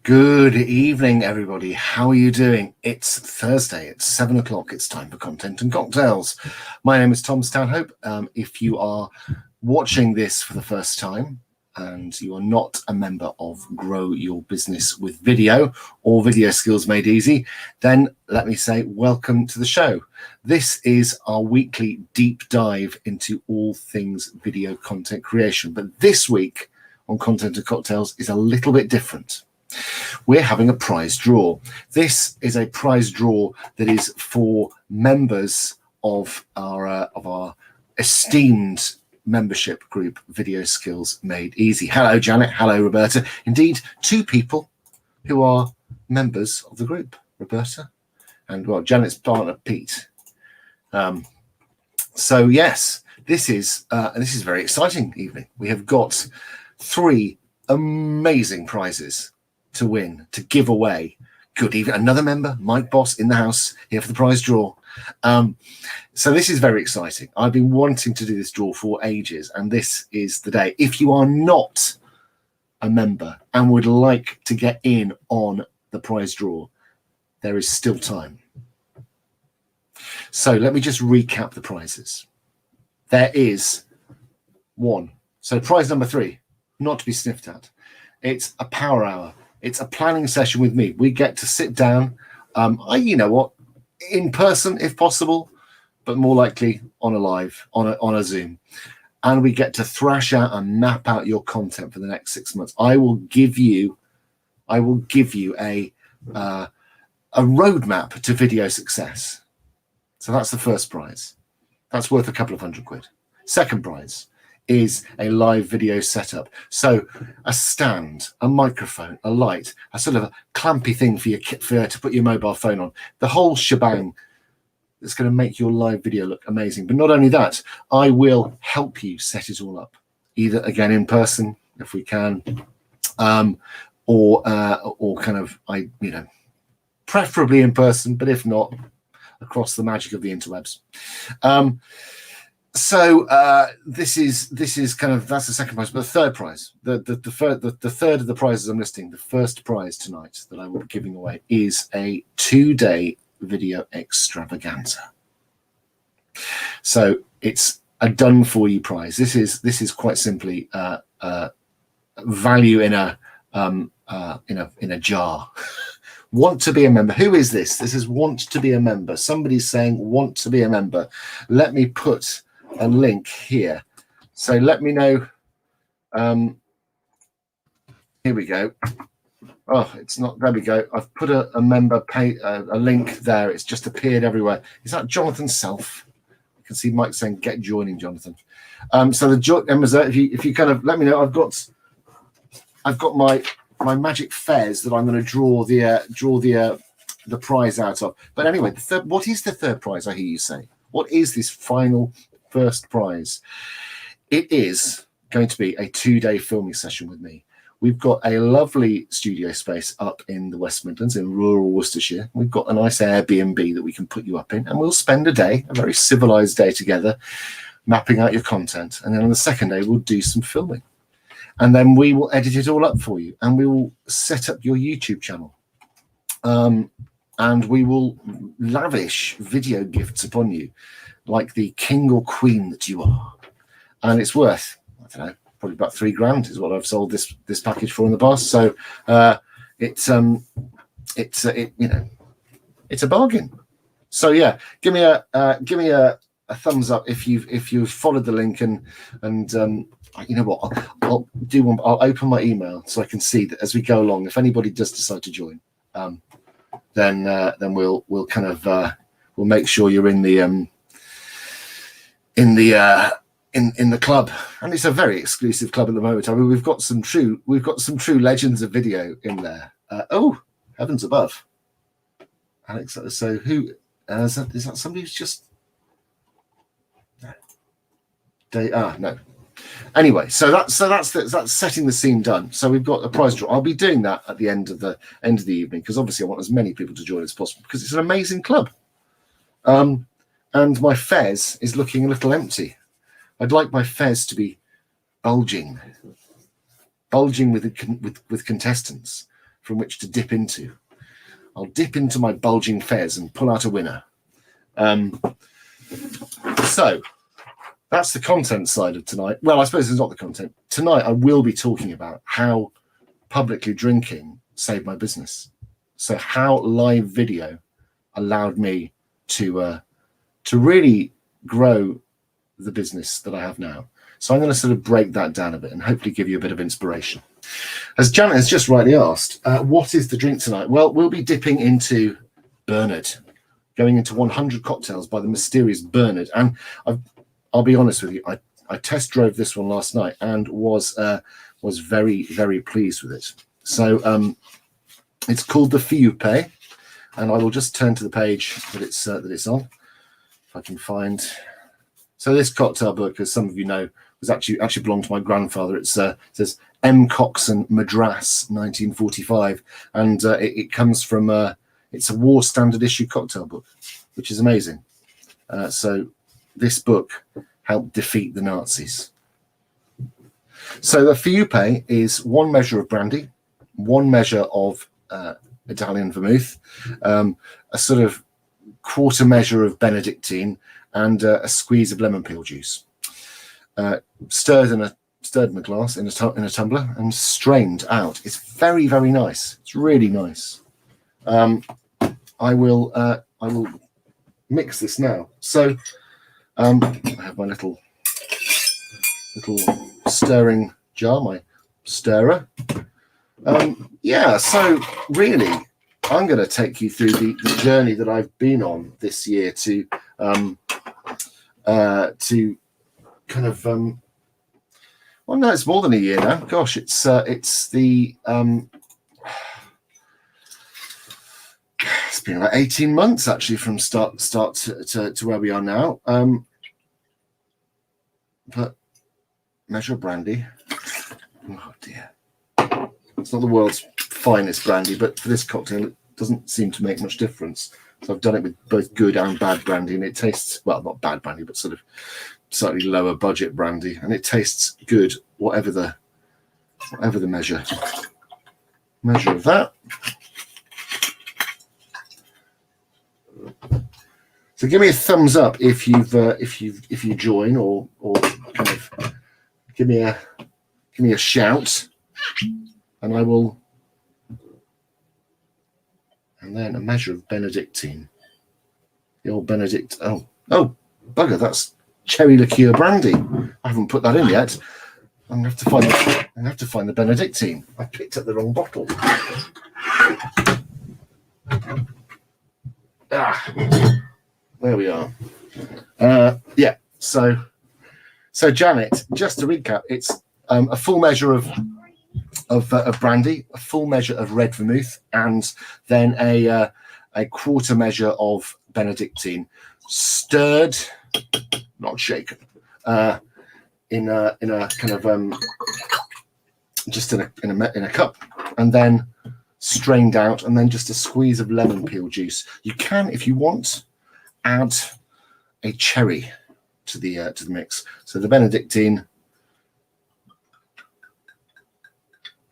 Good evening, everybody. How are you doing? It's Thursday. It's 7 o'clock. It's time for Content and Cocktails. My name is Tom Stanhope. If you are watching this for the first time and you are not a member of Grow Your Business with Video or Video Skills Made Easy, then let me say welcome to the show. This is our weekly deep dive into all things video content creation. But this week on Content and Cocktails is a little bit different. We're having a prize draw. This is a prize draw that is for members of our esteemed membership group, Video Skills Made Easy. Hello, Janet. Hello, Roberta. Indeed, two people who are members of the group, Roberta and, well, Janet's partner, Pete. So, yes, this is a very exciting evening. We have got 3 amazing prizes to win, to give away. Good evening. Another member, Mike Boss, in the house here for the prize draw. So this is very exciting. I've been wanting to do this draw for ages, and this is the day. If you are not a member and would like to get in on the prize draw, there is still time. So let me just recap the prizes. There is 1. So prize number 3, not to be sniffed at. It's a power hour. It's a planning session with me. We get to sit down, in person if possible, but more likely on a Zoom. And we get to thrash out and map out your content for the next 6 months. I will give you a roadmap to video success. So that's the first prize. That's worth a couple of £100. Second prize is a live video setup. So a stand, a microphone, a light, a sort of a clampy thing for to put your mobile phone on. The whole shebang that's going to make your live video look amazing. But not only that, I will help you set it all up, either again in person if we can, or kind of preferably in person, but if not, across the magic of the interwebs. So this is kind of, that's the second prize. But the third prize, the third of the prizes I'm listing, the first prize tonight that I will be giving away is a 2-day video extravaganza. So it's a done for you prize. This is quite simply value in a jar. Want to be a member. Who is this? This is want to be a member. Somebody's saying want to be a member. Let me put a link here. So let me know. Here we go. Oh, it's not. There we go. I've put a member a link there. It's just appeared everywhere. Is that Jonathan Self? You can see Mike saying get joining, Jonathan. So the members, if you kind of let me know, I've got my magic fez that I'm going to draw the prize out of. But anyway, what is the third prize? I hear you say. What is this final first prize? It is going to be a 2-day filming session with me. We've got a lovely studio space up in the West Midlands in rural Worcestershire. We've got a nice Airbnb that we can put you up in, and we'll spend a very civilized day together, mapping out your content. And then on the second day, we'll do some filming. And then we will edit it all up for you, and we will set up your YouTube channel. And we will lavish video gifts upon you, like the king or queen that you are. And it's worth, I don't know, probably about £3,000 is what I've sold this package for in the past. So it's a bargain. So yeah, give me a thumbs up if you've followed the link, and you know what, I'll do one. I'll open my email so I can see that as we go along, if anybody does decide to join, then we'll kind of we'll make sure you're in the club. And it's a very exclusive club at the moment. I mean, we've got some true legends of video in there. Oh, heavens above, Alex. So who is that? Somebody who's just no. Anyway, so that's setting the scene done. So we've got a prize draw. I'll be doing that at the end of the evening, because obviously I want as many people to join as possible, because it's an amazing club. And my fez is looking a little empty. I'd like my fez to be bulging with contestants from which to dip into. I'll dip into my bulging fez and pull out a winner. So that's the content side of tonight. Well, I suppose it's not the content. Tonight I will be talking about how publicly drinking saved my business. So how live video allowed me to really grow the business that I have now. So I'm going to sort of break that down a bit and hopefully give you a bit of inspiration. As Janet has just rightly asked, what is the drink tonight? Well, we'll be dipping into Bernard, going into 100 cocktails by the mysterious Bernard. And I'll be honest with you, I test drove this one last night and was very, very pleased with it. So it's called the Fiupe, and I will just turn to the page that it's on, if I can find. So this cocktail book, as some of you know, was actually belonged to my grandfather. It says M. Coxon Madras 1945, and it comes from it's a war standard issue cocktail book, which is amazing. So this book helped defeat the Nazis. So the Fiupe is 1 measure of brandy, 1 measure of Italian vermouth, a sort of 1/4 measure of Benedictine, and a squeeze of lemon peel juice. Stirred in a glass, in a tumbler, and strained out. It's very, very nice. It's really nice. I will mix this now. So I have my little stirring jar, my stirrer. Yeah, so really, I'm going to take you through the journey that I've been on this year to kind of well, no, it's more than a year now. Gosh, it's the it's been about 18 months actually from start to where we are now. But measure of brandy. Oh dear, it's not the world's finest brandy, but for this cocktail, it doesn't seem to make much difference. So I've done it with both good and bad brandy, and it tastes, well, not bad brandy, but sort of slightly lower budget brandy, and it tastes good, whatever the measure of that. So give me a thumbs up if you join, or kind of give me a shout, and I will. And then a measure of Benedictine. The old Benedict. Oh, bugger! That's cherry liqueur brandy. I haven't put that in yet. I'm gonna have to find the Benedictine. I picked up the wrong bottle. There we are. Yeah. So Janet, just to recap, it's a full measure of brandy, a full measure of red vermouth, and then a 1/4 measure of Benedictine, stirred, not shaken, in a kind of just in a cup, and then strained out, and then just a squeeze of lemon peel juice. You can, if you want, add a cherry to the mix. So the Benedictine,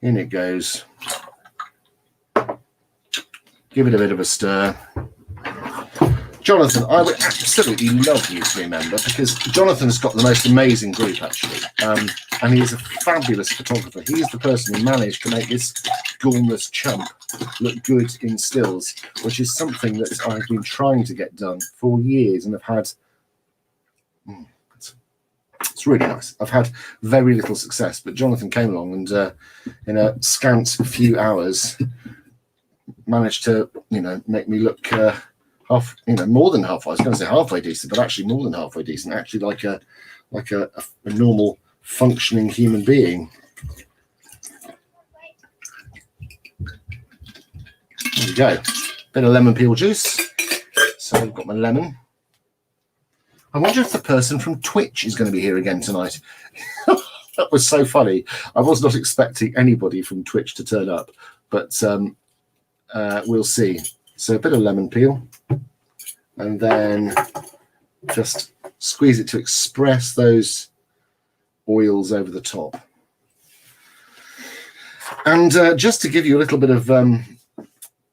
in it goes. Give it a bit of a stir. Jonathan, I would absolutely love you to remember, because Jonathan's got the most amazing group, actually. And he is a fabulous photographer. He is the person who managed to make this gormless chump look good in stills, which is something that I've been trying to get done for years and have had. It's really nice. I've had very little success, but Jonathan came along and in a scant few hours managed to, make me look more than half. I was going to say halfway decent, but actually more than halfway decent. Actually, like a normal functioning human being. There we go. Bit of lemon peel juice. So I've got my lemon. I wonder if the person from Twitch is going to be here again tonight. That was so funny. I was not expecting anybody from Twitch to turn up, but we'll see. So a bit of lemon peel, and then just squeeze it to express those oils over the top. And just to give you a little bit of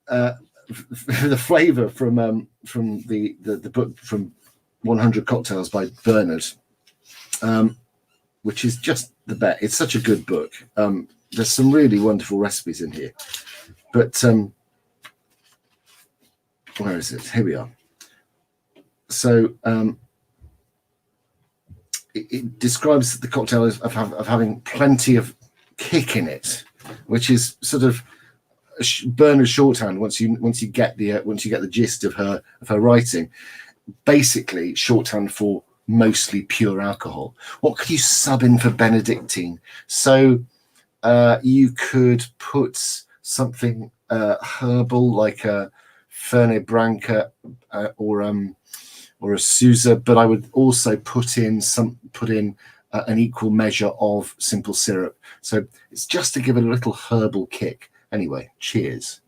the flavour from the book from 100 Cocktails by Bernard, which is just the best. It's such a good book. There's some really wonderful recipes in here. But where is it? Here we are. So it describes the cocktail as of having plenty of kick in it, which is sort of Bernard's shorthand. Once you get the gist of her writing, basically shorthand for mostly pure alcohol. What could you sub in for Benedictine? So you could put something herbal like a Fernet Branca or a Sousa, but I would also put in an equal measure of simple syrup. So it's just to give it a little herbal kick. Anyway, cheers.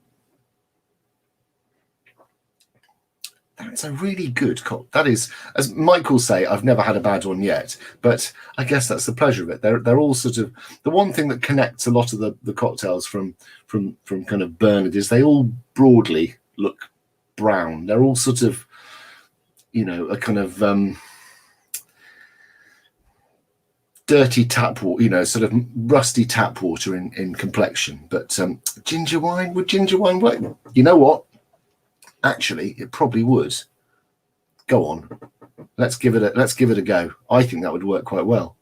That's a really good cocktail. That is, as Mike will say, I've never had a bad one yet, but I guess that's the pleasure of it. They're all sort of, the one thing that connects a lot of the cocktails from kind of Bernard is they all broadly look brown. They're all sort of, a kind of dirty tap water, sort of rusty tap water in complexion. But ginger wine, would ginger wine work? You know what? Actually, it probably would. Go on, let's give it a go. I think that would work quite well.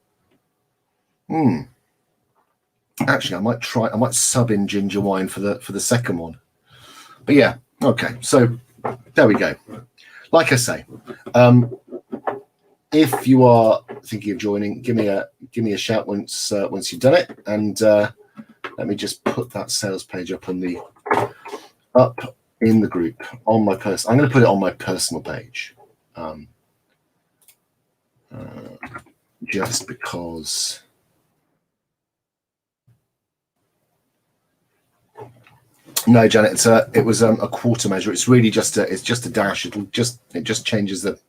Actually, I might sub in ginger wine for the second one. But yeah, okay. So there we go. Like I say, if you are thinking of joining, give me a shout once you've done it, and let me just put that sales page up in the group on my I'm going to put it on my personal page, just because. No, Janet, it was a quarter measure. It's really just a dash. It just changes the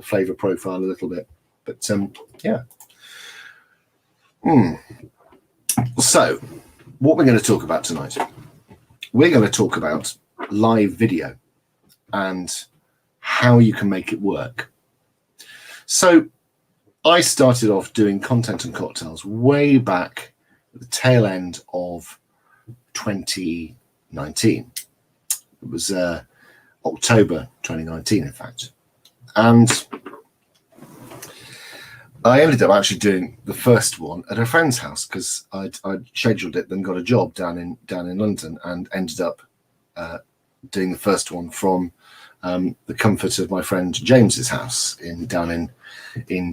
flavor profile a little bit. But yeah. So, what we're going to talk about tonight? We're going to talk about live video and how you can make it work. So, I started off doing content and cocktails way back at the tail end of 2019. It was October 2019, in fact, and I ended up actually doing the first one at a friend's house because I'd scheduled it, then got a job down in London, and ended up doing the first one from the comfort of my friend James's house down in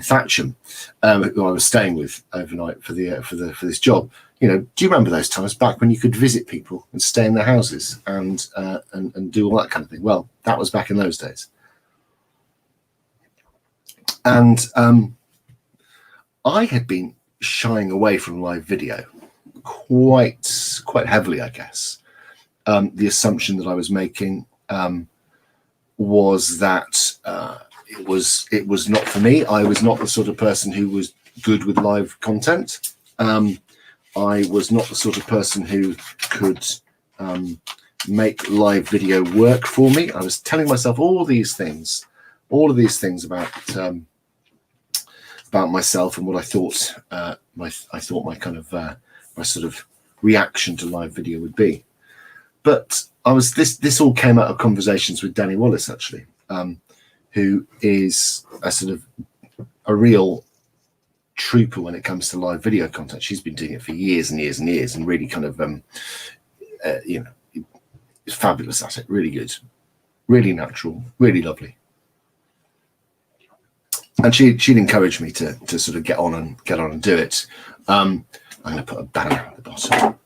Thatcham, who I was staying with overnight for this job. Do you remember those times back when you could visit people and stay in their houses and do all that kind of thing? Well, that was back in those days. And I had been shying away from live video quite heavily, I guess. The assumption that I was making was that it was not for me. I was not the sort of person who was good with live content. I was not the sort of person who could make live video work for me. I was telling myself all of these things about myself and what I thought my sort of reaction to live video would be. But this all came out of conversations with Danny Wallace, actually, who is a real trooper when it comes to live video content. She's been doing it for years and years and years, and really kind of is fabulous at it. Really good, really natural, really lovely. And she'd encouraged me to sort of get on and do it. I'm going to put a banner at the bottom.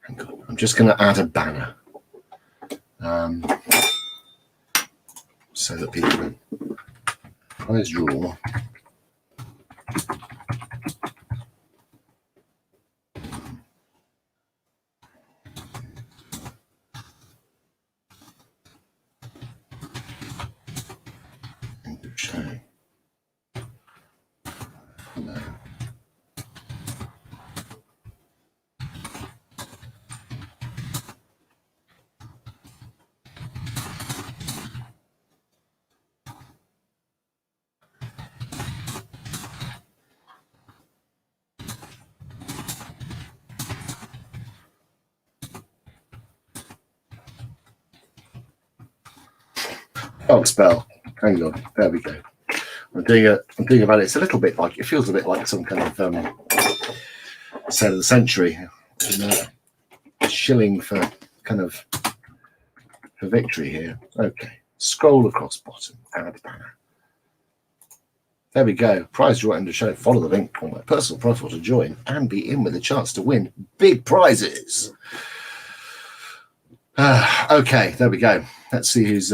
Hang on, I'm just going to add a banner so that people can always draw. Oxbell. Hang on. There we go. I'm doing about it. It's a little bit like, it feels a bit like some kind of set of the century. Shilling for kind of for victory here. Okay. Scroll across bottom. Add banner. There we go. Prize draw under show. Follow the link on my personal profile to join and be in with a chance to win big prizes. Okay, there we go. Let's see who's.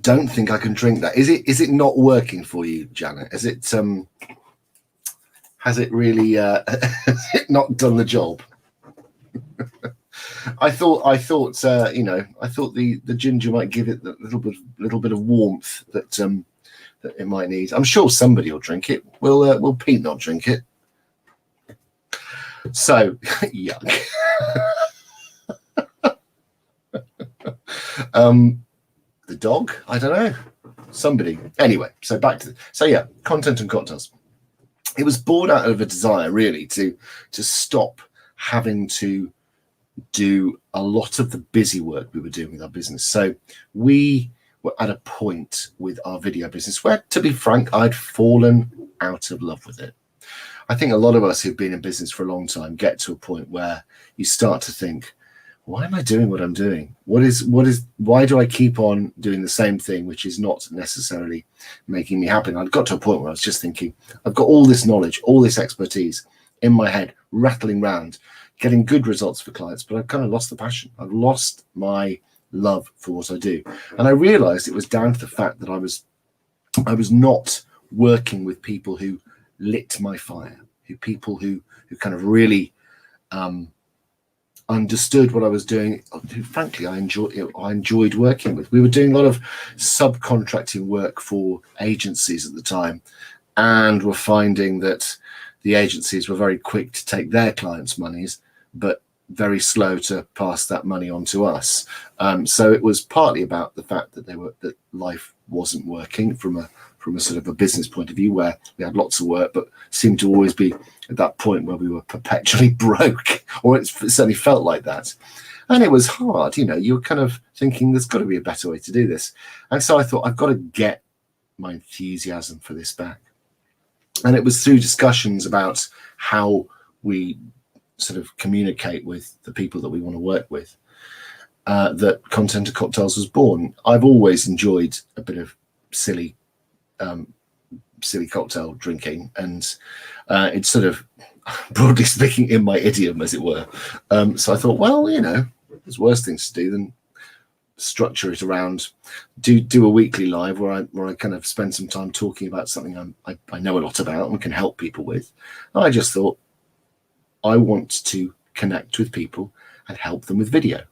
Don't think I can drink that. Is it not working for you, Janet? Has it really has it not done the job? I thought the ginger might give it a little bit of warmth that it might need. I'm sure somebody will drink it. Will Pete not drink it? So yuck. The dog? I don't know. Somebody. Anyway, so back to content and cocktails. It was born out of a desire really to stop having to do a lot of the busy work we were doing with our business. So we were at a point with our video business where, to be frank, I'd fallen out of love with it. I think a lot of us who've been in business for a long time get to a point where you start to think, why am I doing what I'm doing? Why do I keep on doing the same thing, which is not necessarily making me happy? And I'd got to a point where I was just thinking, I've got all this knowledge, all this expertise in my head, rattling around, getting good results for clients, but I've kind of lost the passion. I've lost my love for what I do. And I realized it was down to the fact that I was not working with people who lit my fire, people who kind of really understood what I was doing, who frankly I enjoyed working with. We were doing a lot of subcontracting work for agencies at the time, and were finding that the agencies were very quick to take their clients' monies, but very slow to pass that money on to us. So it was partly about the fact that life wasn't working from a sort of a business point of view, where we had lots of work, but seemed to always be at that point where we were perpetually broke, or it certainly felt like that. And it was hard, you were kind of thinking there's got to be a better way to do this. And so I thought, I've got to get my enthusiasm for this back. And it was through discussions about how we sort of communicate with the people that we want to work with that Content and Cocktails was born. I've always enjoyed a bit of silly cocktail drinking, and it's sort of, broadly speaking, in my idiom, as it were. So I thought, well, there's worse things to do than structure it around, do a weekly live where I kind of spend some time talking about something I know a lot about and can help people with. And I just thought, I want to connect with people and help them with video.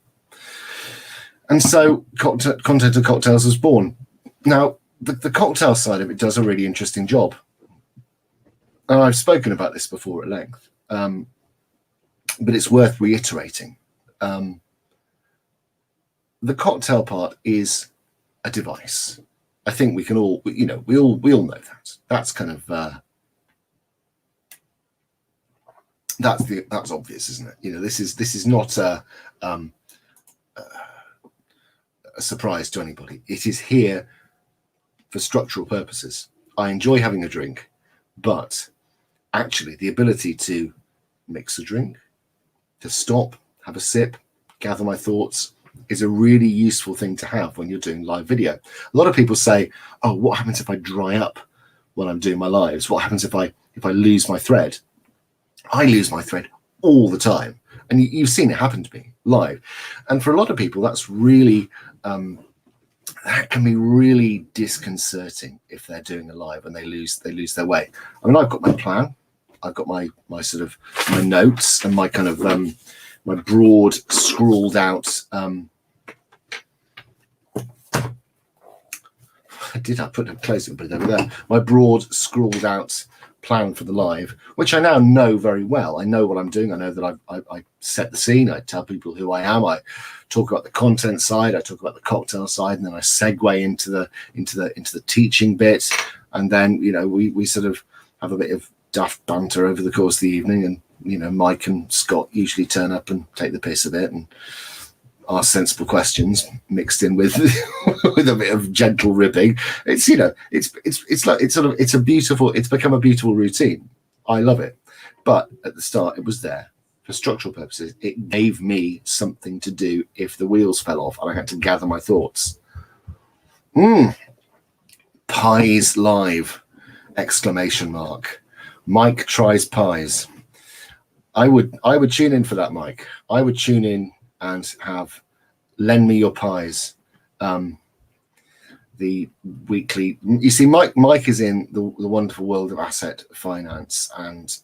And so Content and Cocktails was born. Now, the cocktail side of it does a really interesting job. And I've spoken about this before at length, but it's worth reiterating. The cocktail part is a device. I think we can all, we all know that. That's kind of that's obvious, isn't it? This is not a surprise to anybody. It is here for structural purposes. I enjoy having a drink, but actually the ability to mix a drink, to stop, have a sip, gather my thoughts, is a really useful thing to have when you're doing live video. A lot of people say, oh, what happens if I dry up when I'm doing my lives? What happens if I lose my thread? I lose my thread all the time. And you've seen it happen to me live. And for a lot of people, that's really, that can be really disconcerting if they're doing a live and they lose their way. I mean, I've got my plan. I've got my sort of my notes and my kind of my broad scrawled out. Did I put it close and put it over there? My broad scrawled out plan for the live, which I now know very well. I know what I'm doing. I know that I set the scene. I tell people who I am. I talk about the content side. I talk about the cocktail side, and then I segue into the teaching bit. And then we sort of have a bit of daft banter over the course of the evening. And Mike and Scott usually turn up and take the piss a bit, and ask sensible questions mixed in with with a bit of gentle ribbing. It's, you know, it's like it's become a beautiful routine. I love it. But at the start, it was there for structural purposes. It gave me something to do if the wheels fell off and I had to gather my thoughts. Pies live! Exclamation mark. Mike tries pies. I would tune in for that, Mike. I would tune in and have lend me your pies. The weekly. You see, Mike is in the wonderful world of asset finance and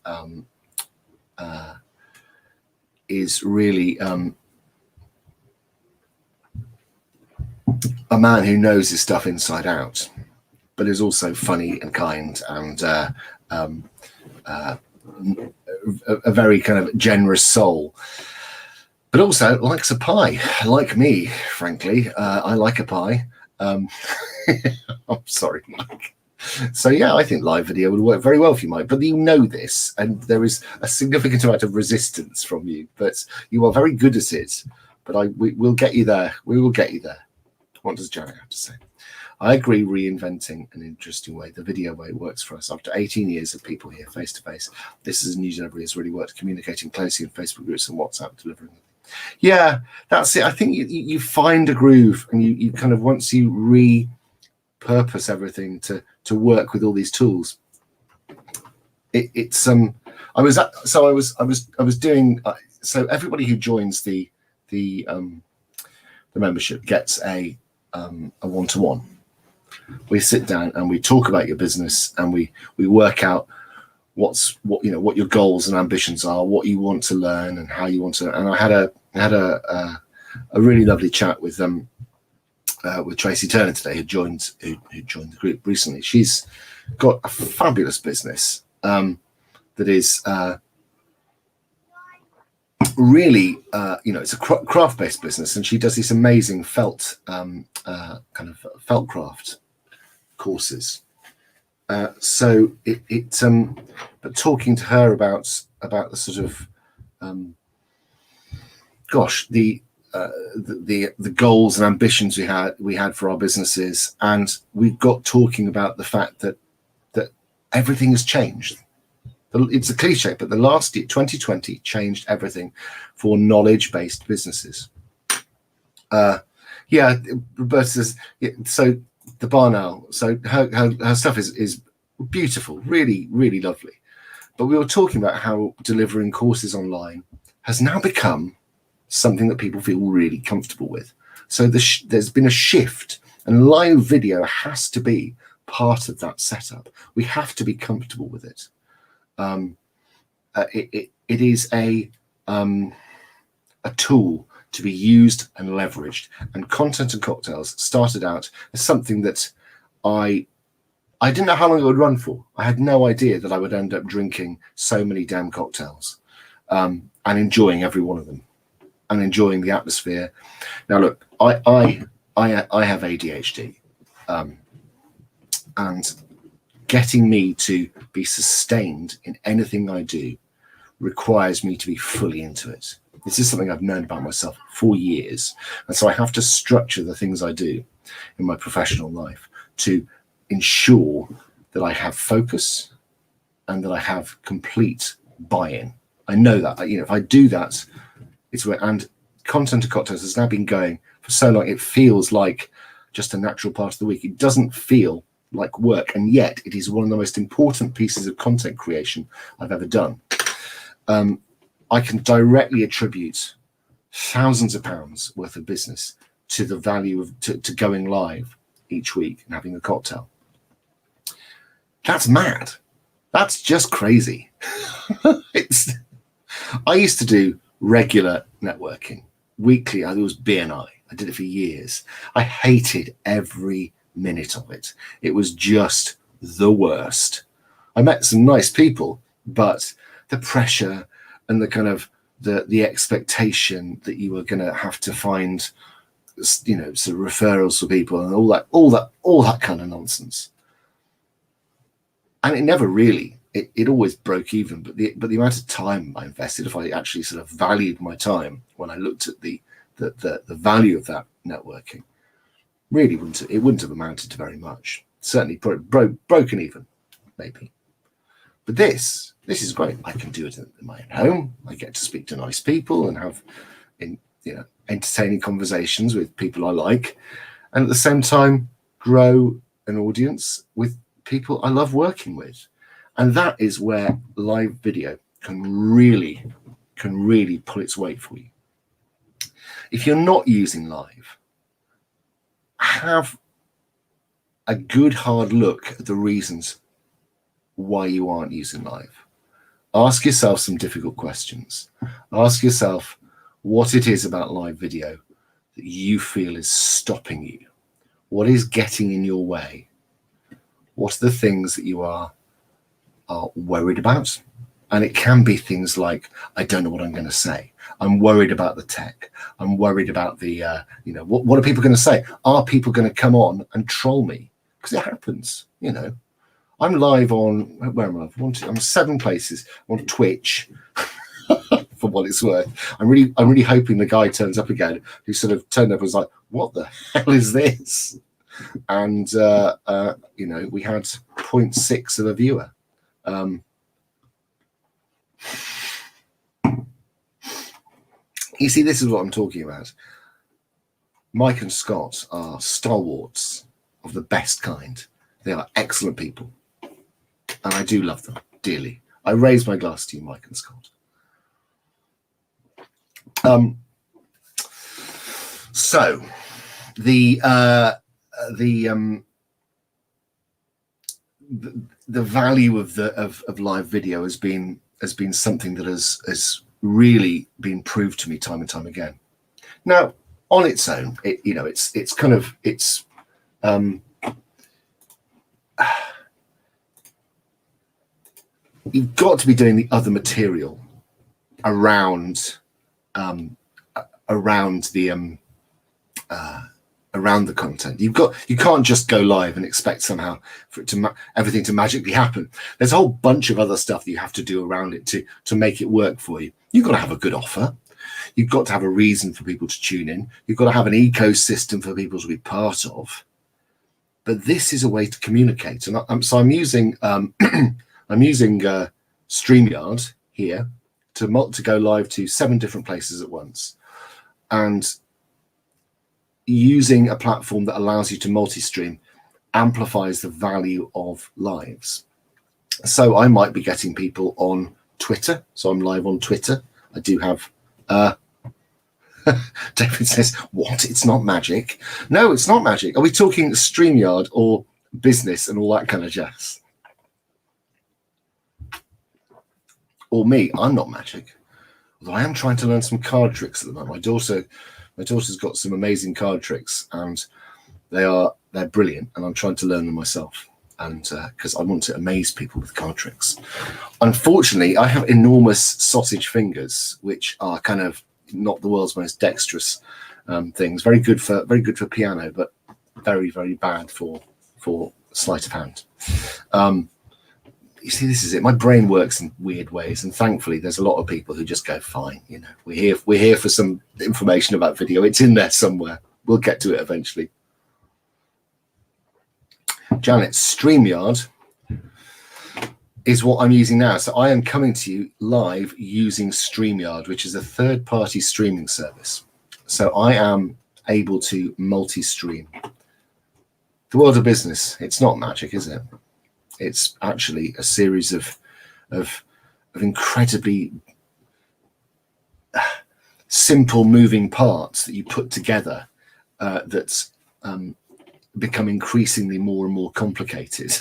is really a man who knows his stuff inside out, but is also funny and kind and a very kind of generous soul, but also likes a pie, like me, frankly. I like a pie. I'm sorry, Mike. So yeah, I think live video would work very well for you, Mike, but you know this, and there is a significant amount of resistance from you, but you are very good at it. But we'll get you there. We will get you there. What does Janet have to say? I agree, reinventing an interesting way. The video way works for us. After 18 years of people here face to face, this is a new delivery has really worked, communicating closely in Facebook groups and WhatsApp, delivering. Yeah, that's it. I think you find a groove, and you kind of, once you repurpose everything to work with all these tools, it's I was doing so everybody who joins the membership gets a one-to-one. We sit down and we talk about your business, and we work out what your goals and ambitions are, what you want to learn, and how you want to. And I had a really lovely chat with Tracy Turner today, who joined the group recently. She's got a fabulous business that is really, it's a craft-based business, and she does these amazing felt kind of felt craft courses. So but talking to her about the sort of the goals and ambitions we had for our businesses, and we got talking about the fact that everything has changed. It's a cliche, but the last year, 2020, changed everything for knowledge-based businesses. Roberta says, so the barn owl. So her stuff is beautiful, really, really lovely. But we were talking about how delivering courses online has now become something that people feel really comfortable with. So there's been a shift, and live video has to be part of that setup. We have to be comfortable with it. It is a tool to be used and leveraged, and Content and Cocktails started out as something that I didn't know how long it would run for. I had no idea that I would end up drinking so many damn cocktails and enjoying every one of them and enjoying the atmosphere. Now look, I have ADHD, and getting me to be sustained in anything I do requires me to be fully into it. This is something I've known about myself for years. And so I have to structure the things I do in my professional life to ensure that I have focus and that I have complete buy-in. I know that, if I do that, it's where, and Content and Cocktails has now been going for so long, it feels like just a natural part of the week. It doesn't feel like work, and yet it is one of the most important pieces of content creation I've ever done. I can directly attribute thousands of pounds worth of business to the value of to going live each week and having a cocktail. That's mad. That's just crazy. I used to do regular networking weekly. It was BNI. I did it for years. I hated every minute of it. It was just the worst. I met some nice people, but the pressure and the kind of the expectation that you were going to have to find, sort of referrals for people and all that kind of nonsense. And it never really, it always broke even. But the amount of time I invested, if I actually sort of valued my time when I looked at the the value of that networking really wouldn't have amounted to very much. Certainly broken even, maybe. But this is great. I can do it in my own home. I get to speak to nice people and have entertaining conversations with people I like, and at the same time grow an audience with people I love working with. And that is where live video can really pull its weight for you. If you're not using live, have a good hard look at the reasons why you aren't using live. Ask yourself some difficult questions. Ask yourself what it is about live video that you feel is stopping you. What is getting in your way? What are the things that you are worried about? And it can be things like, I don't know what I'm going to say. I'm worried about the tech. I'm worried about the, what are people going to say? Are people going to come on and troll me? Because it happens, I'm live on, where am I? I'm 7 places on Twitch, for what it's worth. I'm really hoping the guy turns up again who sort of turned up and was like, what the hell is this? And, we had 0.6 of a viewer. You see, this is what I'm talking about. Mike and Scott are stalwarts of the best kind. They are excellent people. And I do love them dearly. I raise my glass to you, Mike and Scott. So the value of live video has been something that has really been proved to me time and time again. Now, on its own, you've got to be doing the other material around the content. You can't just go live and expect somehow for it to everything to magically happen. There's a whole bunch of other stuff that you have to do around it to make it work for you. You've got to have a good offer. You've got to have a reason for people to tune in. You've got to have an ecosystem for people to be part of. But this is a way to communicate, and I'm using StreamYard here to go live to 7 different places at once, and using a platform that allows you to multi-stream amplifies the value of lives. So I might be getting people on Twitter. So I'm live on Twitter. I do have David says, what? It's not magic. No, it's not magic. Are we talking StreamYard or business and all that kind of jazz? Or me, I'm not magic. Although I am trying to learn some card tricks at the moment. My daughter's got some amazing card tricks, and they're brilliant, and I'm trying to learn them myself, and because I want to amaze people with card tricks. Unfortunately, I have enormous sausage fingers, which are kind of not the world's most dexterous things. Very good for piano, but very, very bad for sleight of hand. You see, this is it. My brain works in weird ways, and thankfully, there's a lot of people who just go, "Fine, we're here for some information about video. It's in there somewhere. We'll get to it eventually." Janet, StreamYard is what I'm using now. So I am coming to you live using StreamYard, which is a third-party streaming service. So I am able to multi-stream. The world of business, it's not magic, is it? It's actually a series of incredibly simple moving parts that you put together that become increasingly more and more complicated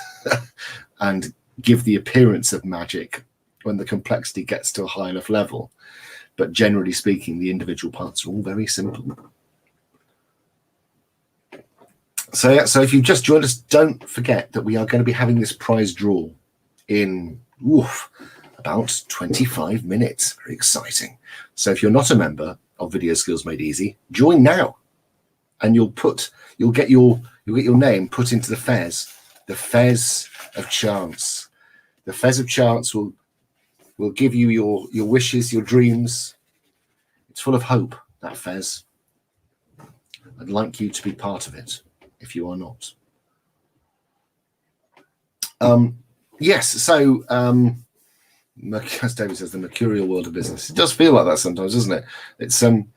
and give the appearance of magic when the complexity gets to a high enough level. But generally speaking, the individual parts are all very simple. So if you've just joined us, don't forget that we are going to be having this prize draw in about 25 minutes. Very exciting. So if you're not a member of Video Skills Made Easy, join now, and you'll get your name put into the Fez of Chance. The Fez of Chance will give you your wishes, your dreams. It's full of hope, that Fez. I'd like you to be part of it if you are not. Yes, so as David says, the mercurial world of business. It does feel like that sometimes, doesn't it? It's and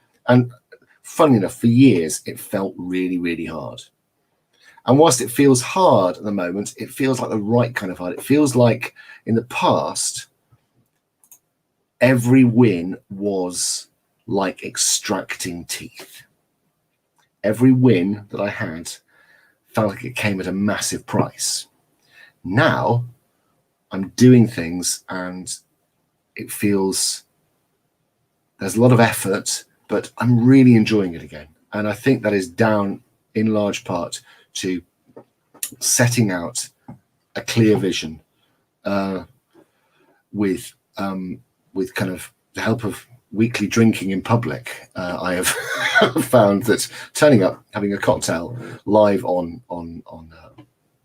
funny enough, for years it felt really, really hard. And whilst it feels hard at the moment, it feels like the right kind of hard. It feels like in the past, every win was like extracting teeth. Every win that I had felt like it came at a massive price. Now I'm doing things and it feels there's a lot of effort, but I'm really enjoying it again. And I think that is down in large part to setting out a clear vision with kind of the help of weekly drinking in public. I have found that turning up, having a cocktail live on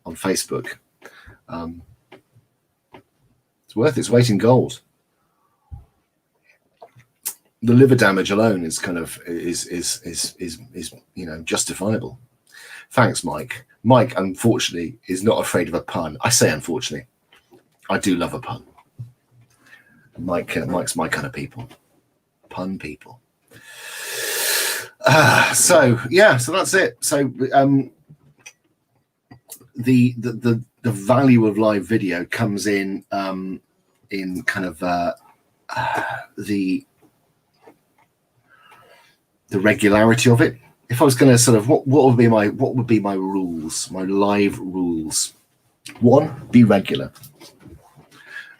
Facebook, it's worth its weight in gold. The liver damage alone is kind of is justifiable. Thanks, Mike. Mike, unfortunately, is not afraid of a pun. I say unfortunately. I do love a pun. Mike's my kind of people. Pun people. So that's it. So the value of live video comes in kind of the regularity of it. If I was going to sort of what would be my rules, my live rules? One, be regular.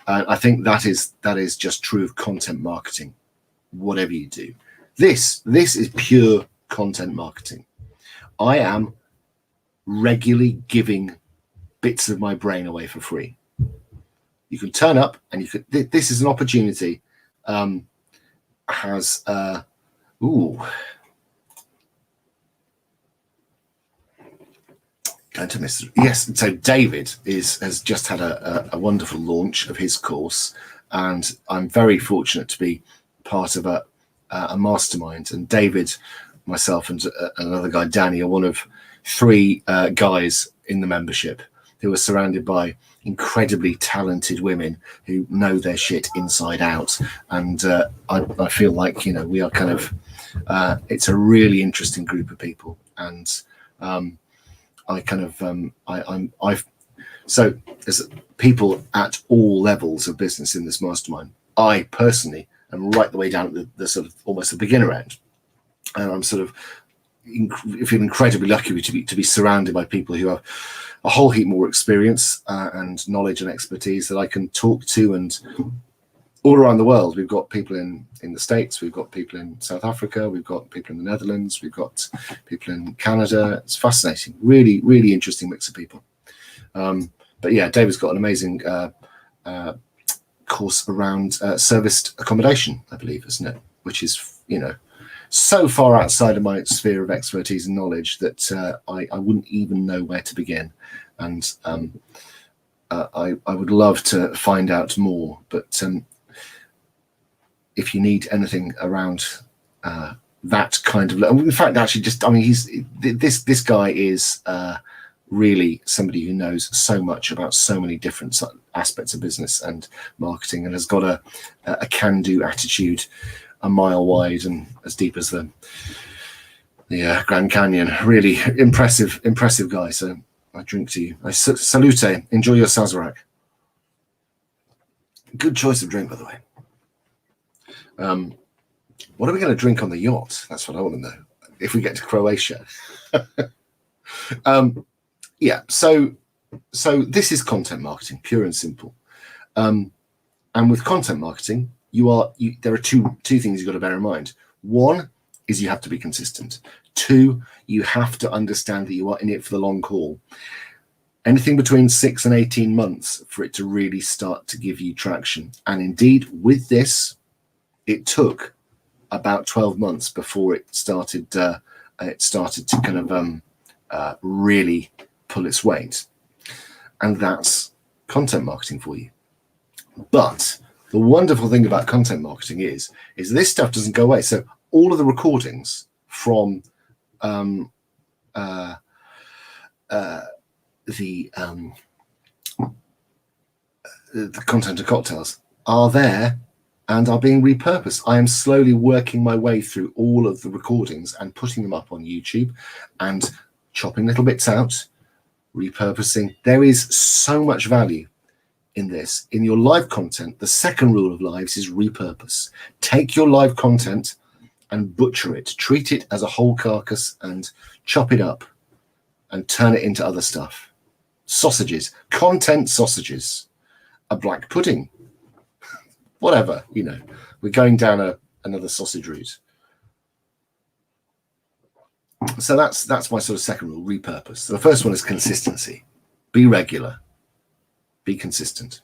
I think that is just true of content marketing. Whatever you do, this is pure content marketing. I am regularly giving bits of my brain away for free. You can turn up and you could. This is an opportunity. Going to miss. Yes, so David has just had a wonderful launch of his course, and I'm very fortunate to be part of a mastermind. And David, myself, and another guy, Danny, are one of 3 guys in the membership who are surrounded by incredibly talented women who know their shit inside out. And I feel like we are kind of it's a really interesting group of people, and so there's people at all levels of business in this mastermind. I personally am right the way down at the sort of almost the beginner end, and I'm sort of feel incredibly lucky to be surrounded by people who have a whole heap more experience and knowledge and expertise that I can talk to. And all around the world, we've got people in the States, we've got people in South Africa, we've got people in the Netherlands, we've got people in Canada. It's fascinating, really, really interesting mix of people. But yeah, David's got an amazing course around serviced accommodation, I believe, isn't it? Which is, so far outside of my sphere of expertise and knowledge that I wouldn't even know where to begin. And I would love to find out more, but if you need anything around that kind of, in fact, actually, this guy is really somebody who knows so much about so many different aspects of business and marketing, and has got a can-do attitude, a mile wide and as deep as the Grand Canyon. Really impressive guy. So I drink to you. I salute. Enjoy your Sazerac. Good choice of drink, by the way. What are we going to drink on the yacht? That's what I want to know. If we get to Croatia. So this is content marketing, pure and simple. And with content marketing, there are two things you've got to bear in mind. One is you have to be consistent. 2, you have to understand that you are in it for the long haul. Anything between 6 and 18 months for it to really start to give you traction. And indeed, with this, it took about 12 months before it started to kind of really pull its weight. And that's content marketing for you. But the wonderful thing about content marketing is this stuff doesn't go away. So all of the recordings from the content of cocktails are there and are being repurposed. I am slowly working my way through all of the recordings and putting them up on YouTube and chopping little bits out, repurposing. There is so much value in this. In your live content, the second rule of lives is repurpose. Take your live content and butcher it. Treat it as a whole carcass and chop it up and turn it into other stuff. Sausages, content sausages, a black pudding, whatever, we're going down another sausage route. So that's my sort of second rule, repurpose. So the first one is consistency. Be regular, be consistent.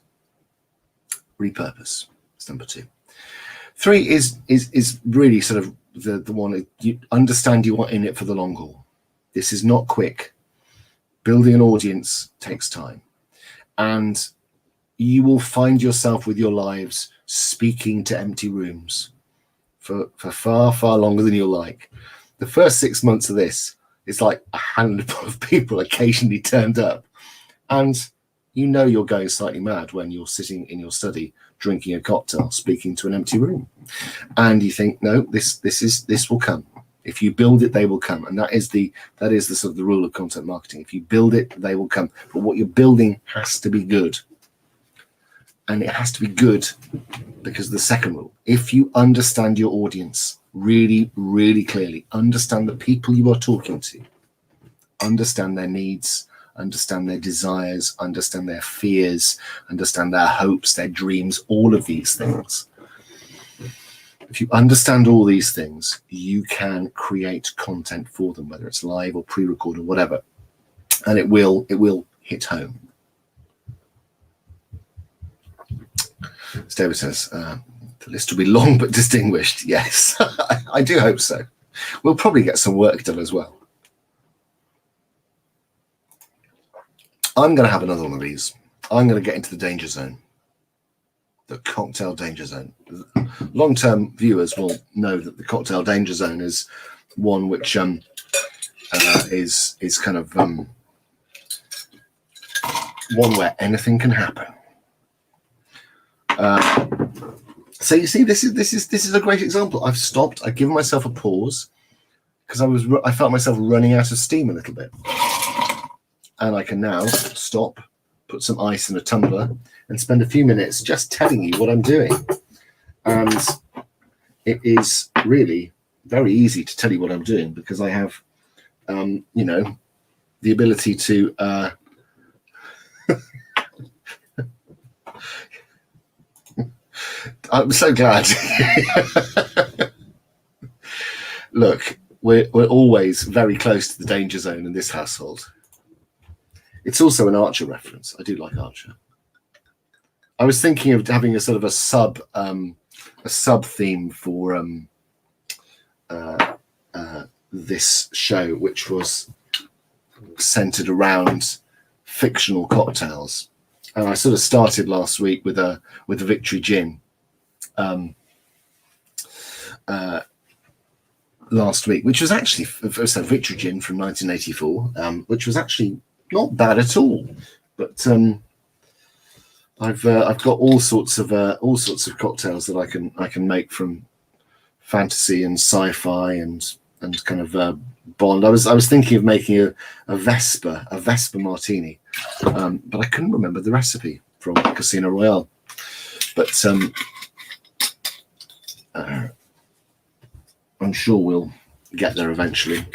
Repurpose. That's number 2. 3 is really sort of the one you understand you are in it for the long haul. This is not quick. Building an audience takes time, and you will find yourself with your lives speaking to empty rooms for far, far longer than you'll like. The first 6 months of this is like a handful of people occasionally turned up, and you're going slightly mad when you're sitting in your study drinking a cocktail, speaking to an empty room, and you think, no, this will come. If you build it, they will come, and that is the sort of the rule of content marketing. If you build it, they will come. But what you're building has to be good, and it has to be good because of the second rule. If you understand your audience really, really clearly, understand the people you are talking to, understand their needs, understand their desires, understand their fears, understand their hopes, their dreams, all of these things. If you understand all these things, you can create content for them, whether it's live or pre-recorded or whatever, and it will hit home. As David says, the list will be long but distinguished. Yes, I do hope so. We'll probably get some work done as well. I'm going to have another one of these. I'm going to get into the danger zone. The cocktail danger zone. Long-term viewers will know that the cocktail danger zone is one which is kind of one where anything can happen. So you see, this is a great example. I've stopped. I've given myself a pause because I felt myself running out of steam a little bit, and I can now stop, put some ice in a tumbler, and spend a few minutes just telling you what I'm doing. And it is really very easy to tell you what I'm doing because I have, the ability to. I'm so glad. Look, we're always very close to the danger zone in this household. It's also an Archer reference. I do like Archer. I was thinking of having a sort of a sub theme for this show, which was centered around fictional cocktails. And I sort of started last week with a Victory Gin. Last week, which was actually a Victory Gin from 1984, which was actually not bad at all. But I've got all sorts of cocktails that I can make from fantasy and sci-fi and kind of Bond. I was thinking of making a Vesper martini, but I couldn't remember the recipe from Casino Royale. But I'm sure we'll get there eventually.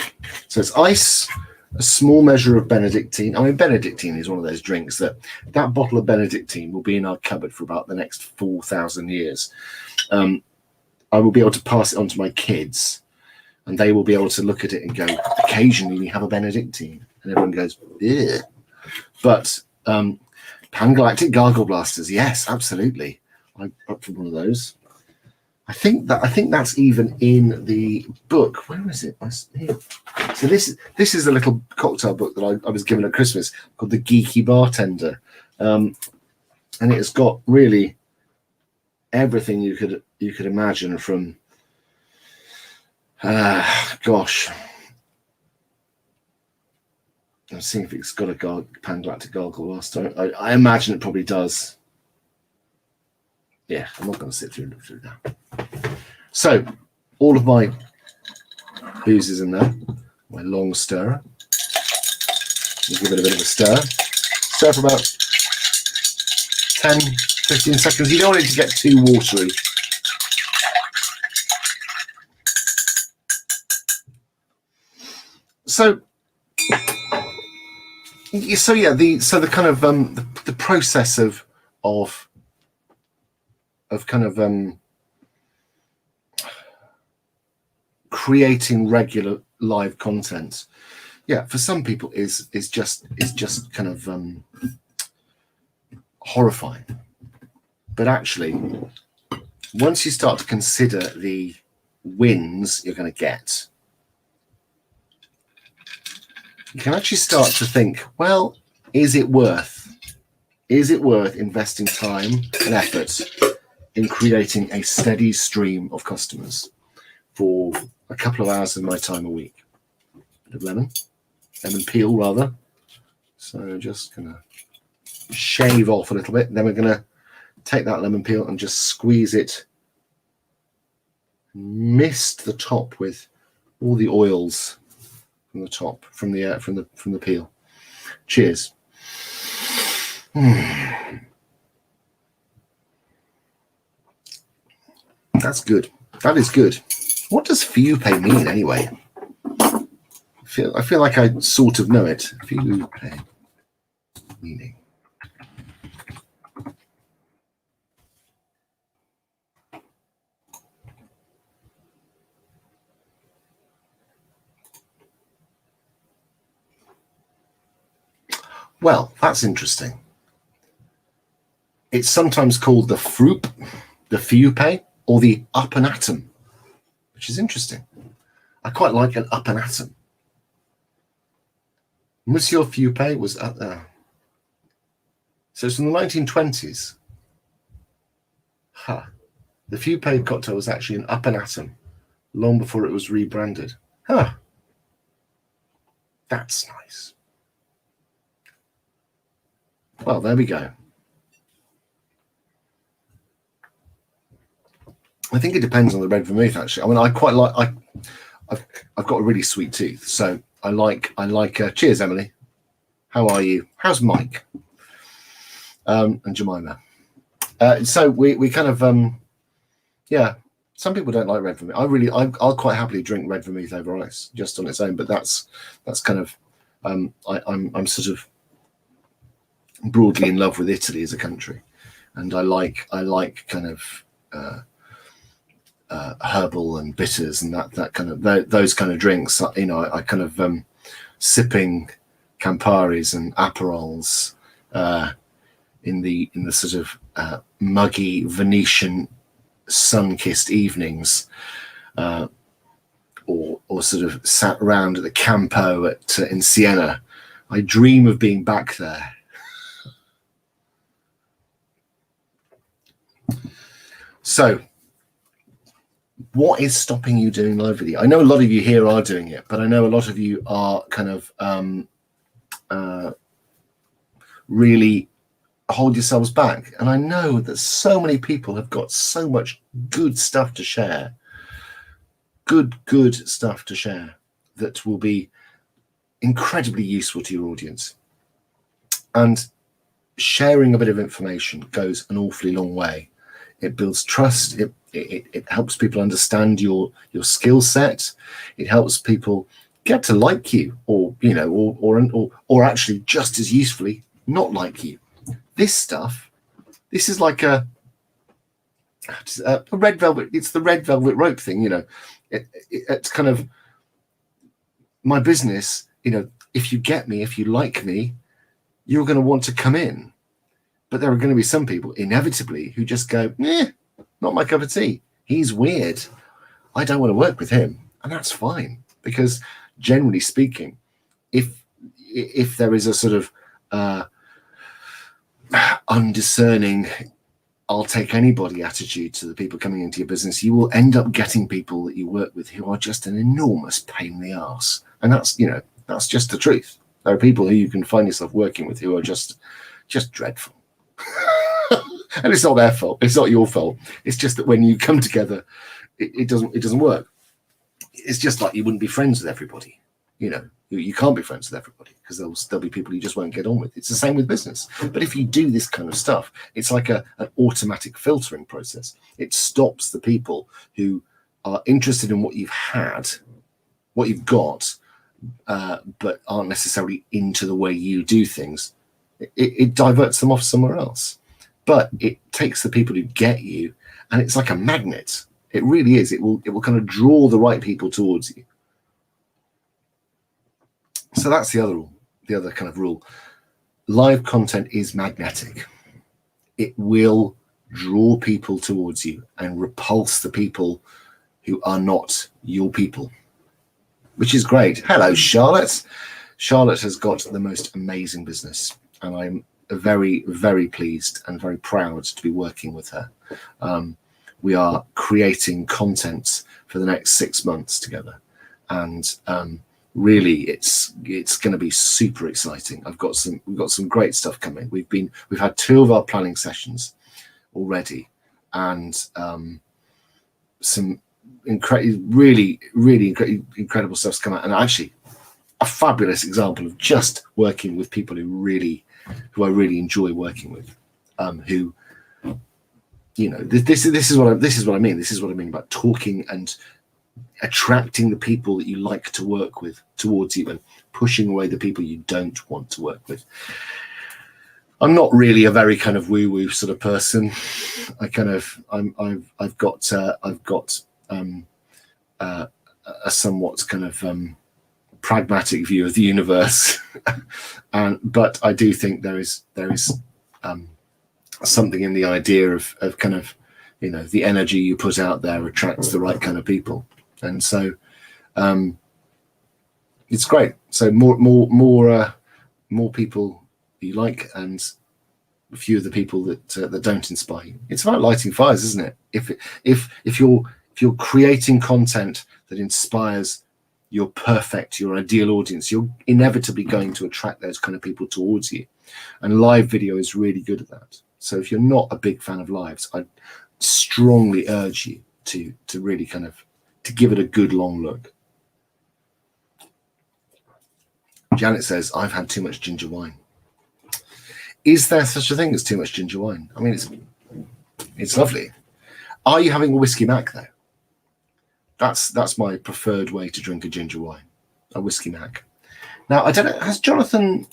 So it's ice, a small measure of Benedictine. I mean, Benedictine is one of those drinks that bottle of Benedictine will be in our cupboard for about the next 4,000 years. I will be able to pass it on to my kids, and they will be able to look at it and go, occasionally we have a Benedictine. And everyone goes, yeah. But Pan-Galactic Gargle Blasters, yes, absolutely. I'm up for one of those. I think that's even in the book. Where is it? Here. So this is a little cocktail book that I was given at Christmas called The Geeky Bartender, and it has got really everything you could imagine from I'm seeing if it's got a pan-galactic gargle whilst I imagine it probably does. Yeah, I'm not going to sit through that. So, all of my booze is in there. My long stirrer. We'll give it a bit of a stir. Stir for about 10, 15 seconds. You don't want it to get too watery. So yeah, the kind of the process of kind of creating regular live content, yeah, for some people is just kind of horrifying. But actually, once you start to consider the wins you're going to get, you can actually start to think, well, is it worth investing time and effort in creating a steady stream of customers for a couple of hours of my time a week? A bit of lemon peel rather. So just gonna shave off a little bit. Then we're gonna take that lemon peel and just squeeze it, mist the top with all the oils from the top, from the peel. Cheers. That's good. That is good. What does Fiupe mean anyway? I feel like I sort of know it. Fiupe meaning. Well, that's interesting. It's sometimes called the frupe, the Fiupe, or the upanatom, which is interesting. I quite like an upanatom. Monsieur Fiupe was up there. So it's from the 1920s. Huh. The Fiupe cocktail was actually an upanatom long before it was rebranded. Huh. That's nice. Well, there we go. I think it depends on the red vermouth, actually. I mean, I quite like. I've got a really sweet tooth, so I like. Cheers, Emily. How are you? How's Mike? And Jemima. So we kind of yeah. Some people don't like red vermouth. I'll quite happily drink red vermouth over ice just on its own. But that's kind of I'm sort of broadly in love with Italy as a country, and I like kind of herbal and bitters and that kind of those kind of drinks. You know, I kind of sipping Camparis and Aperols in the sort of muggy Venetian sun-kissed evenings, or sort of sat around at the Campo in Siena. I dream of being back there. So, what is stopping you doing live video? I know a lot of you here are doing it, but I know a lot of you are kind of really hold yourselves back. And I know that so many people have got so much good stuff to share, good stuff to share that will be incredibly useful to your audience. And sharing a bit of information goes an awfully long way. It builds trust. It helps people understand your skill set. It helps people get to like you, or you know, or actually just as usefully not like you. This stuff, this is like a red velvet. It's the red velvet rope thing, you know. It's kind of my business. You know, if you get me, if you like me, you're going to want to come in. But there are going to be some people, inevitably, who just go, not my cup of tea. He's weird. I don't want to work with him. And that's fine. Because generally speaking, if there is a sort of undiscerning, I'll take anybody attitude to the people coming into your business, you will end up getting people that you work with who are just an enormous pain in the arse. And that's, you know, that's just the truth. There are people who you can find yourself working with who are just dreadful. And it's not their fault. It's not your fault. It's just that when you come together, it doesn't work. It's just like you wouldn't be friends with everybody. You can't be friends with everybody because there'll be people you just won't get on with. It's the same with business. But if you do this kind of stuff, it's like an automatic filtering process. It stops the people who are interested in what you've had, what you've got, but aren't necessarily into the way you do things. It diverts them off somewhere else. But it takes the people who get you, and it's like a magnet. It really is. It will kind of draw the right people towards you. So that's the other kind of rule. Live content is magnetic. It will draw people towards you and repulse the people who are not your people, which is great. Hello, Charlotte. Charlotte has got the most amazing business, and I'm very, very pleased and very proud to be working with her. We are creating content for the next 6 months together, and really it's going to be super exciting. We've got some great stuff coming. We've had 2 of our planning sessions already, and some really incredible stuff's come out, and actually a fabulous example of just working with people who I really enjoy working with, who, this is what I mean. This is what I mean about talking and attracting the people that you like to work with towards you and pushing away the people you don't want to work with. I'm not really a very kind of woo-woo sort of person. I've got a somewhat kind of pragmatic view of the universe, but I do think there is something in the idea of kind of, the energy you put out there attracts the right kind of people, and so it's great. So more people you like, and a few of the people that don't inspire you. It's about lighting fires, isn't it? If you're creating content that inspires your ideal audience, you're inevitably going to attract those kind of people towards you. And live video is really good at that. So if you're not a big fan of lives, I strongly urge you to really kind of to give it a good long look. Janet says, I've had too much ginger wine. Is there such a thing as too much ginger wine? I mean, it's lovely. Are you having a whiskey mac though? That's my preferred way to drink a ginger wine, a whiskey mac. Now, I don't know, has Jonathan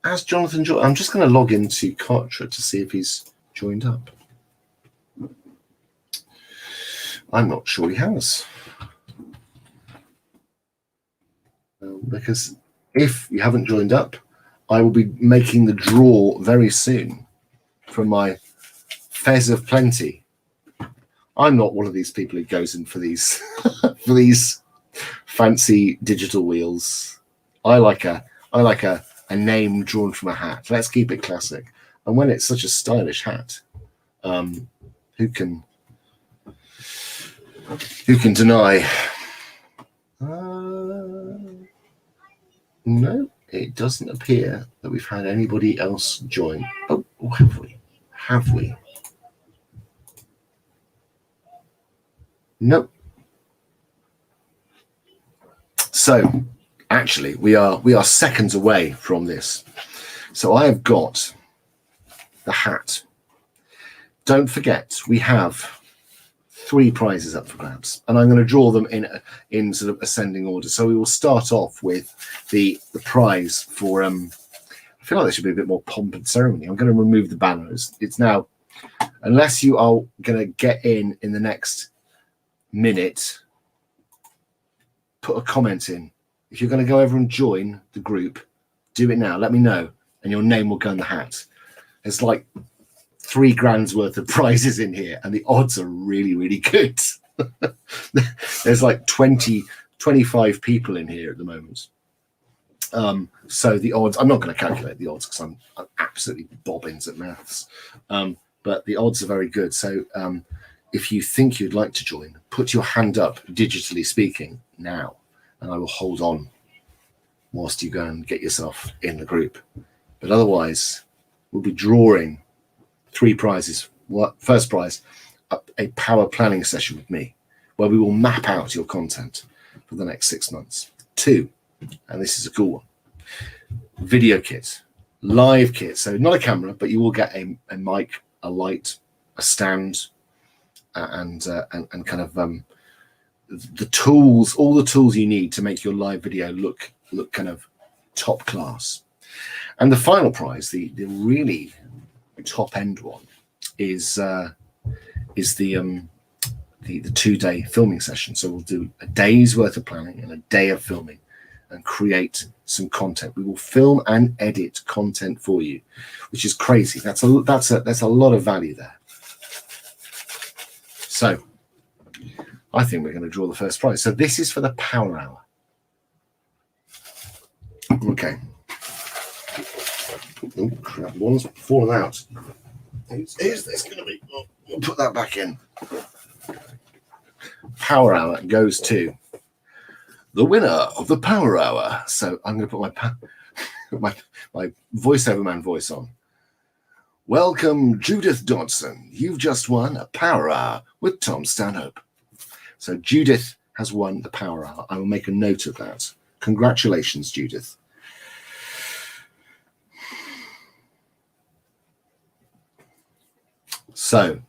joined? I'm just going to log into Kartra to see if he's joined up. I'm not sure he has. Because if you haven't joined up, I will be making the draw very soon for my Fez of Plenty. I'm not one of these people who goes in for these for these fancy digital wheels. I like a name drawn from a hat. Let's keep it classic. And when it's such a stylish hat, who can deny? No, it doesn't appear that we've had anybody else join. Oh, have we? Have we? Nope. So actually we are seconds away from this. So I have got the hat. Don't forget, we have 3 prizes up for grabs, and I'm going to draw them in sort of ascending order. So we will start off with the prize for I feel like there should be a bit more pomp and ceremony. I'm going to remove the banners. It's now, unless you are going to get in the next minute, put a comment in. If you're going to go over and join the group, do it now. Let me know, and your name will go in the hat. It's like $3,000 worth of prizes in here, and the odds are really, really good. There's like 25 people in here at the moment. So the odds, I'm not going to calculate the odds because I'm absolutely bobbins at maths. But the odds are very good. So if you think you'd like to join, put your hand up, digitally speaking, now, and I will hold on. whilst you go and get yourself in the group. But otherwise, we'll be drawing 3 prizes. First prize, a power planning session with me, where we will map out your content for the next 6 months. 2, and this is a cool one, video kit, live kit. So not a camera, but you will get a mic, a light, a stand, and kind of the tools, all the tools you need to make your live video look kind of top class. And the final prize, the really top end one, is the 2-day filming session. So we'll do a day's worth of planning and a day of filming and create some content. We will film and edit content for you, which is crazy. That's a lot of value there. So I think we're going to draw the first prize. So this is for the power hour. Okay. Oh crap, one's fallen out. Who's this going to be? Oh, we'll put that back in. Power hour goes to the winner of the power hour. So I'm going to put my voiceover man voice on. Welcome, Judith Dodson. You've just won a power hour with Tom Stanhope. So Judith has won the power hour. I will make a note of that. Congratulations, Judith. So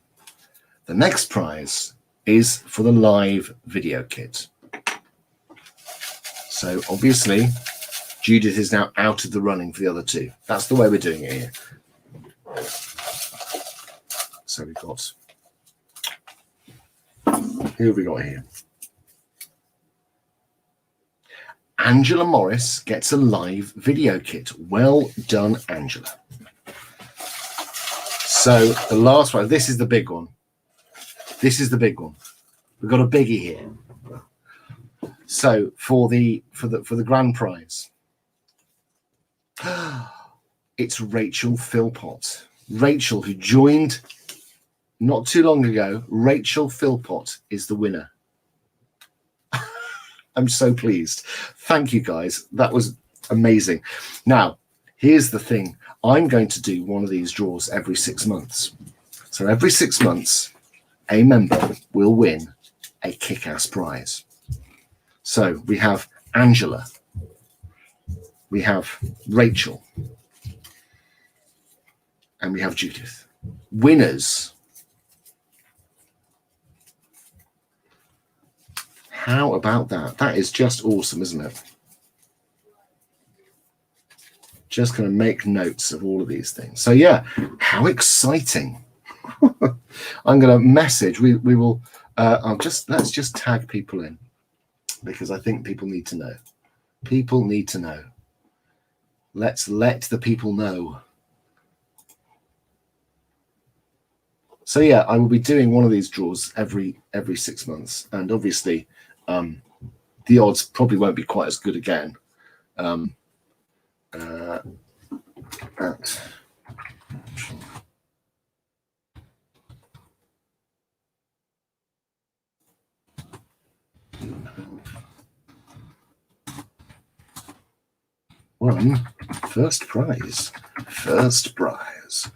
the next prize is for the live video kit. So obviously, Judith is now out of the running for the other 2. That's the way we're doing it here. So we've got, who have we got here? Angela Morris gets a live video kit. Well done, Angela. So the last one, this is the big one. This is the big one. We've got a biggie here. So for the grand prize, it's Rachel Philpott. Rachel, who joined not too long ago. Rachel Philpott is the winner. I'm so pleased. Thank you, guys. That was amazing. Now, here's the thing. I'm going to do one of these draws every 6 months. So every 6 months, a member will win a kick-ass prize. So we have Angela. We have Rachel. And we have Judith. Winners. How about that? That is just awesome, isn't it? Just going to make notes of all of these things. So yeah, how exciting. I'm going to message. We will, let's just tag people in, because I think people need to know. People need to know. Let's let the people know. So yeah, I will be doing one of these draws every 6 months, and obviously the odds probably won't be quite as good again. First prize.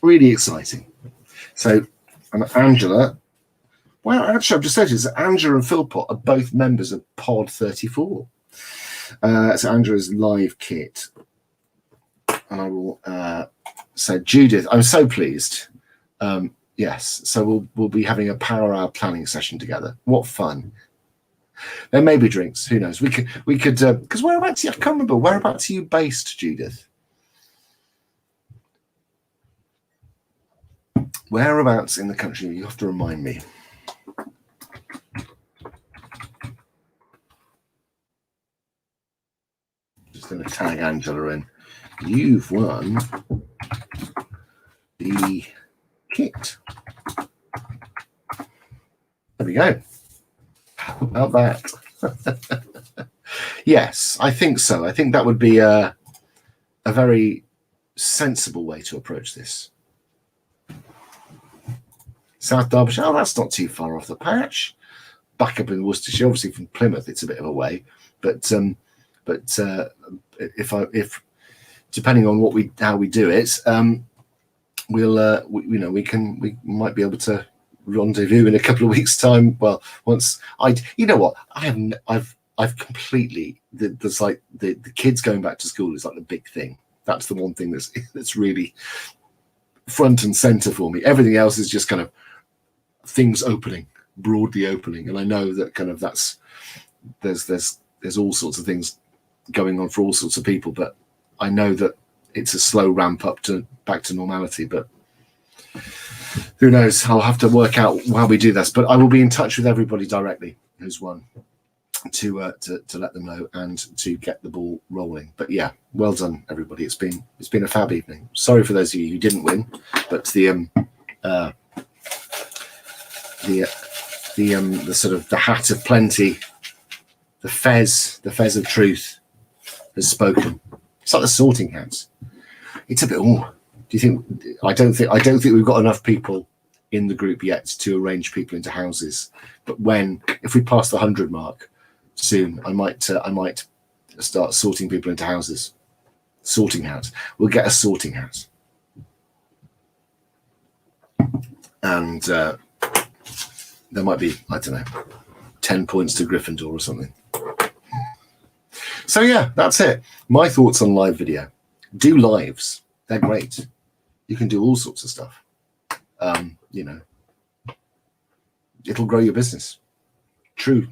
Really exciting. So, Angela. Well, actually, I've just noticed that Angela and Philpott are both members of Pod 34. So Angela's live kit. And I will say, Judith, I'm so pleased. Yes, so we'll be having a power hour planning session together. What fun. There may be drinks, who knows? We could because whereabouts, I can't remember, whereabouts are you based, Judith? Whereabouts in the country? You have to remind me. Just going to tag Angela in. You've won the kit. There we go. How about that? Yes, I think so. I think that would be a very sensible way to approach this. South Derbyshire, oh, that's not too far off the patch. back up in Worcestershire. Obviously from Plymouth, it's a bit of a way, but if depending on how we do it, we might be able to rendezvous in a couple of weeks' time. Well, I've completely, there's like the kids going back to school is like the big thing. That's the one thing that's really front and center for me. Everything else is just kind of things broadly opening, and I know that kind of there's all sorts of things going on for all sorts of people, but I know that it's a slow ramp up back to normality. But who knows? I'll have to work out how we do this. But I will be in touch with everybody directly who's won to let them know and to get the ball rolling. But yeah, well done everybody. It's been a fab evening. Sorry for those of you who didn't win, but the sort of the hat of plenty, the fez of truth has spoken. It's like the sorting hats. It's a bit. Do you think? I don't think we've got enough people in the group yet to arrange people into houses. But if we pass the 100 mark soon, I might start sorting people into houses. Sorting hat. We'll get a sorting hat, and there might be, I don't know, 10 points to Gryffindor or something. So yeah, that's it. My thoughts on live video. Do lives. They're great. You can do all sorts of stuff. It'll grow your business. True.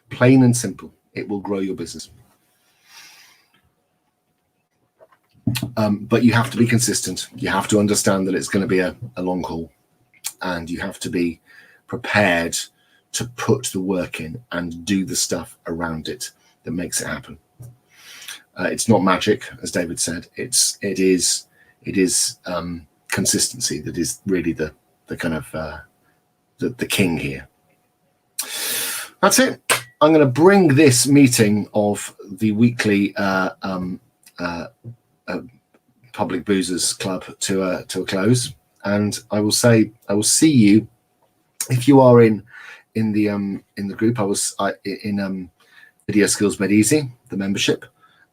Plain and simple. It will grow your business. But you have to be consistent. You have to understand that it's going to be a long haul, and you have to be prepared to put the work in and do the stuff around it that makes it happen. It's not magic, as David said. It is consistency that is really the kind of the king here. That's it. I'm going to bring this meeting of the weekly Public Boozers Club to a close, and I will see you if you are in the group. I was in Video Skills Made Easy, the membership.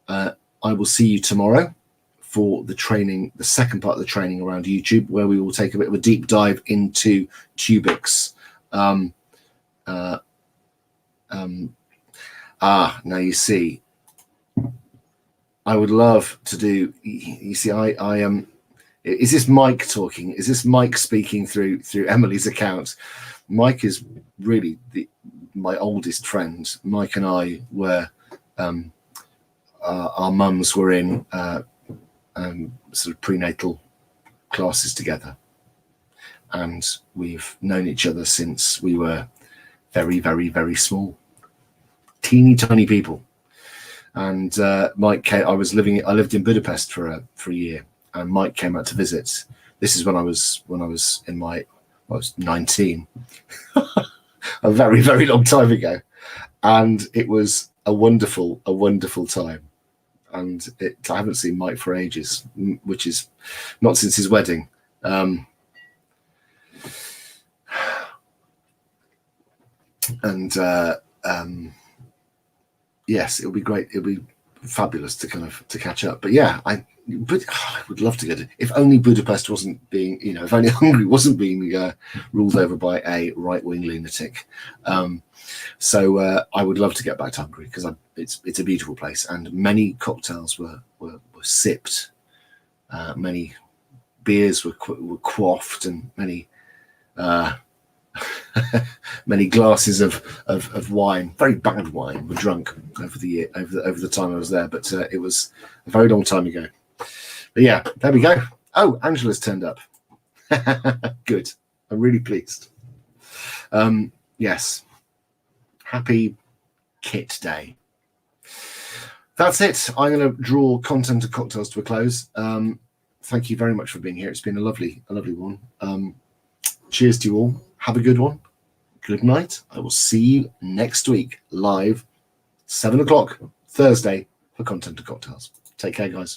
I will see you tomorrow for the training, the second part of the training around YouTube, where we will take a bit of a deep dive into Tubics. Now you see, I would love to do. You see, I am. Is this Mike talking? Is this Mike speaking through Emily's account? Mike is really my oldest friend. Mike and I were, our mums were in sort of prenatal classes together, and we've known each other since we were very, very, very small, teeny tiny people. And Mike came. I lived in Budapest for a year, and Mike came out to visit. This is when I was 19, a very, very long time ago, and it was a wonderful time. And I haven't seen Mike for ages, which is not since his wedding. Yes, it'll be great. It'll be fabulous to catch up. But yeah, I would love to get it. If only Budapest wasn't being, if only Hungary wasn't being ruled over by a right-wing lunatic. So I would love to get back to Hungary, because it's a beautiful place, and many cocktails were sipped, many beers were quaffed, and many many glasses of wine, very bad wine, were drunk over the time I was there. But it was a very long time ago. But yeah, there we go. Oh, Angela's turned up. Good. I'm really pleased. Yes. Happy Kit Day. That's it. I'm going to draw Content and Cocktails to a close. Thank you very much for being here. It's been a lovely one. Cheers to you all. Have a good one. Good night. I will see you next week, live, 7 o'clock, Thursday, for Content and Cocktails. Take care, guys.